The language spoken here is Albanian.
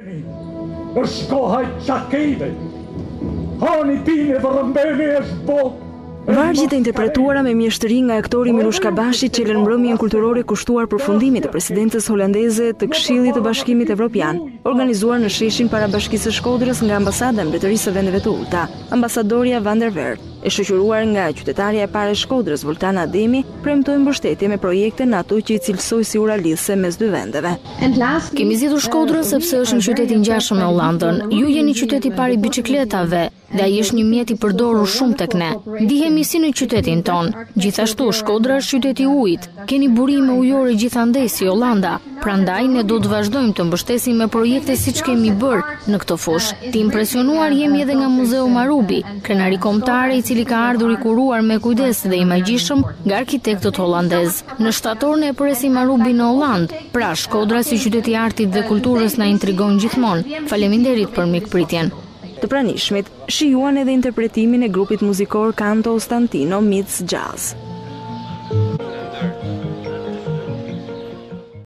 Është koha e çakejve. Hani pine vërëmbeni është bot. Vargjit e interpretuara me mjeshtëri nga aktori Milush Kabashi qelen mbrëmjen kulturore kushtuar përfundimit të presidentës holandeze të Këshillit të Bashkimit Evropian, organizuar në sheshin para Bashkisë së Shkodrës nga ambasada e Mbretërisë së Vendeve të Ulta. Ambasadoria Van der Wert, e shoqëruar nga qytetarja e parë e Shkodrës Voltana Ademi, premtoi mbështetje me projekte në ato që i cilësoi si uralidhse mes dy vendeve. Kemi zgjedhur Shkodrën sepse është një qytet i ngjashëm me Hollandën. Ju jeni qyteti i parë i biçikletave dhe ai është një mjet i përdorur shumë tek ne. Ndihemi si në qytetin ton. Gjithashtu Shkodra është qyteti i ujit. Keni burime ujore gjithandej si Hollanda. Prandaj ne do të vazhdojmë të mbështesim me projekte siç kemi bërë në këtë fushë. Të impresionuar jemi edhe nga Muzeu Marubi, krenari kombëtare i cili ka ardhur i kuruar me kujdes dhe i magjishëm nga arkitektët holandez. Në shtator ne e presim Marubi në Hollandë, pra Shkodra si qytet i artit dhe kulturës na intrigon gjithmonë. Faleminderit për mikpritjen. Të pranishmit shijuan edhe interpretimin e grupit muzikor Canto Ostantino Meets Jazz.